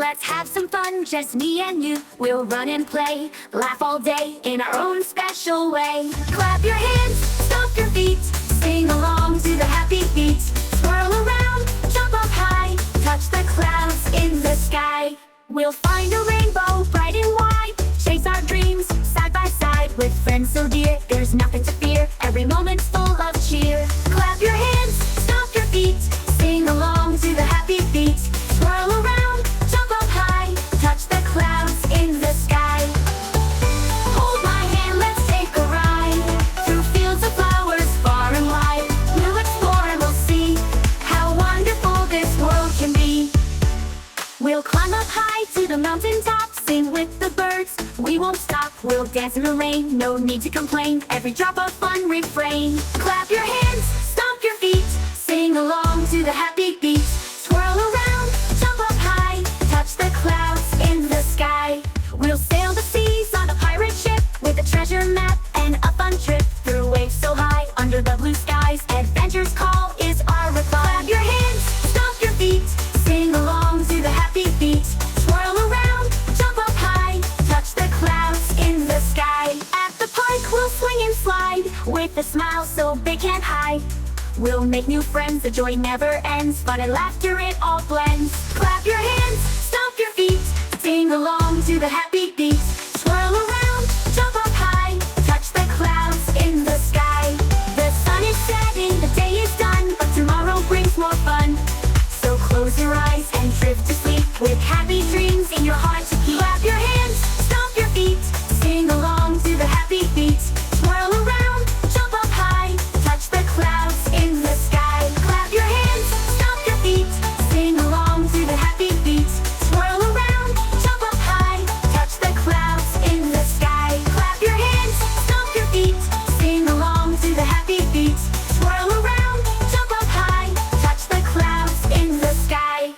let's have some fun, just me and you. We'll run and play, laugh all day in our own special way. Clap your hands, stomp your feet, sing along to the happy beat. Swirl around, jump up high, touch the clouds in the sky. We'll find a rainbow bright and wide, chase our dreams side by side. With friends so dear, there's nothing to fear, every moment's full of cheer. Clap your hands, stomp your feet, sing along to the happy beat. Swirl around, jump up high, touch the clouds in the sky. Hold my hand, let's take a ride through fields of flowers far and wide. We'll explore and we'll see how wonderful this world can be. We'll climb up high to the mountain top, sing with the birds, we won't stop. We'll dance in the rain, no need to complain, every drop of fun refrain. Clap your hands, stomp your feet, sing along to the happy beat. Swirl around, jump up high, touch the clouds in the sky. We'll sail the seas on a pirate ship with a treasure map and a fun trip through waves so high under the blue skies. Adventure's call is our reply. Clap your hands, stomp your feet, sing along to the happy beat. Swirl around, jump up high, touch the clouds in the sky. At the park we'll swing and slide with a smile so big can't hide. We'll make new friends, the joy never ends, fun and laughter it all blends. Clap your hands, stomp your feet, sing along to the happy beat. Swirl around, jump up high, touch the clouds in the sky. The sun is setting, the day is done, but tomorrow brings more fun. So close your eyes and drift to sleep with happy dreams in your heart to keep. Clap your hands, stomp your feet, sing along to the happy beat. Swirl around, jump up high, touch the clouds in the sky. Clap your hands, stomp your feet, sing along to the happy beat. Swirl around, jump up high, touch the clouds in the sky. Clap your hands, stomp your feet, sing along to the happy beat. Swirl around, jump up high, touch the clouds in the sky.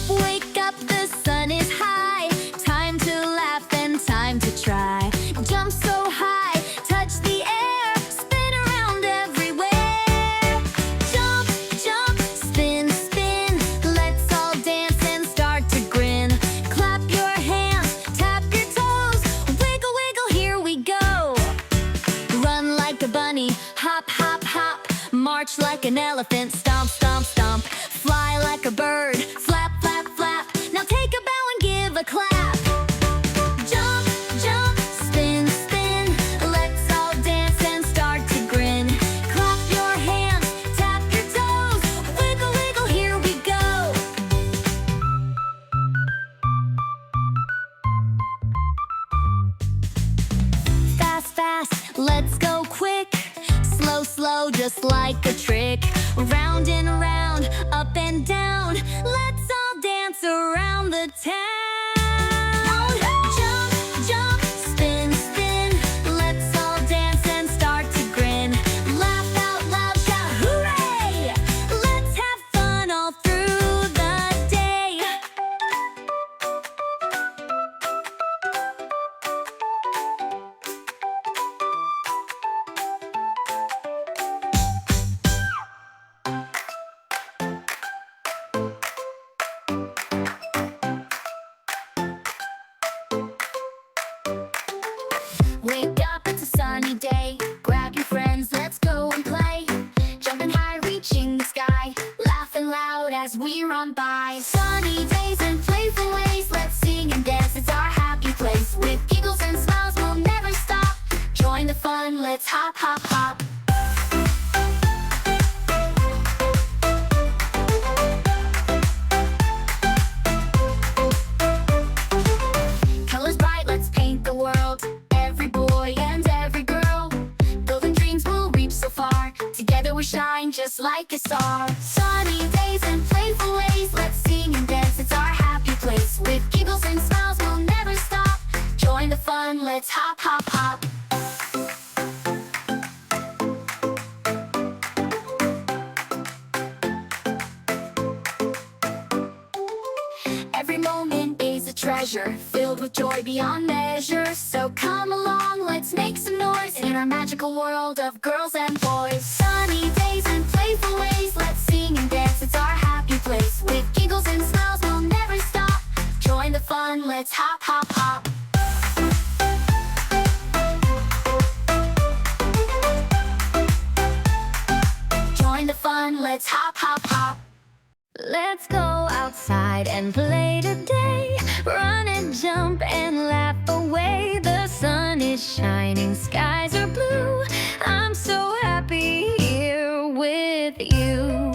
Wake up, the sun is high. Time to laugh and time to try. Jump so high, touch the air, spin around everywhere. Jump, jump, spin, spin, let's all dance and start to grin. Clap your hands, tap your toes, wiggle, wiggle, here we go. Run like a bunny, hop, hop, hop, march like an elephant, stomp, stomp, stomp. Fly like a bird, flap, flap, flap, now take a bow and give a clap. Jump, jump, spin, spin, let's all dance and start to grin. Clap your hands, tap your toes, wiggle, wiggle, here we go. Fast, fast, let's go quick. Slow, slow, just like a trick. Round and round, up and down, let's all dance around the town. Jump, jump, spin, spin, let's all dance and start to grin. Laugh out loud, shout hooray! Let's have fun all through the day. Wake up, it's a sunny day. Grab your friends, let's go and play. Jumping high, reaching the sky, laughing loud as we run by. Sunny days and playful ways, let's sing and dance, it's our happy place. With giggles and smiles, we'll never stop. Join the fun, let's hop, hop, hop. Colors bright, let's paint the world. Every boy and every girl, building dreams will reach so far. Together we shine just like a star. Sunny days and playful ways, let's sing and dance, it's our happy place. With giggles and smiles, we'll never stop. Join the fun, let's hop, hop, hop. Every moment is a treasure, filled with joy beyond measure. So come along, let's make some noise in our magical world of girls and boys. Sunny days playful ways. Let's sing and dance, it's our happy place. With giggles and smiles, we'll never stop. Join the fun, let's hop, hop, hop. Join the fun, let's hop, hop, hop. Let's go outside and play today. Run and jump and laugh away. The sun is shining, skies are blue. I'm so happy here with you.